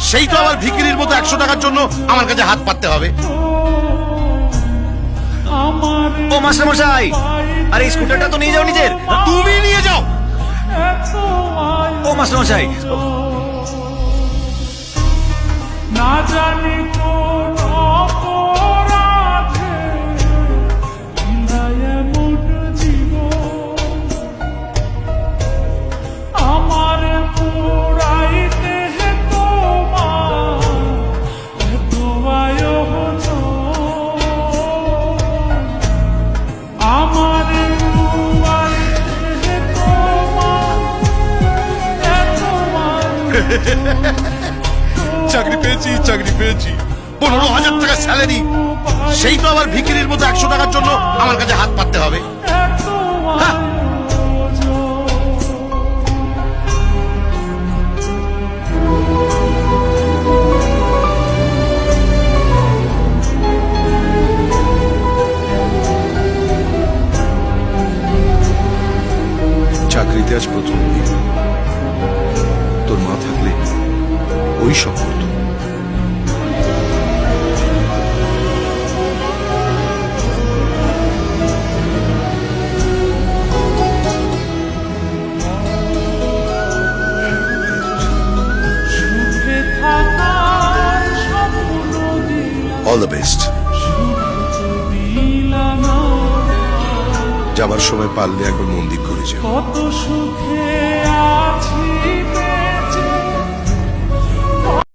সেই তো আবার ভিখিরির মতো 100 টাকার জন্য আমার কাছে হাত পাততে হবে। ও মাস্টারমশাই, আরে স্কুটারটা তো নিয়ে যাও নিজের। তুমি নিয়ে যাও। ও মাস্টারমশাই, না জানি কোন অপরাধে হৃদয়ে মুঠ জীবন আমার পুরাইতে তোমার এত আয়োজন আমার পুরাইতে তোমার এত আয়োজন। চাকরি পেয়েছি, চাকরি পেয়েছি, 15,000 টাকা স্যালারি। সেই তো আবার ভিখিরির মতো 100 টাকার জন্য আমার কাছে হাত পাততে হবে। চাকরিতে আজ প্রথম দিন, তোর মা থাকলে ওই সব করতো। All the best. যাবার সময় পারলে একবার মন্দির করে যাও। কত সুখে আছি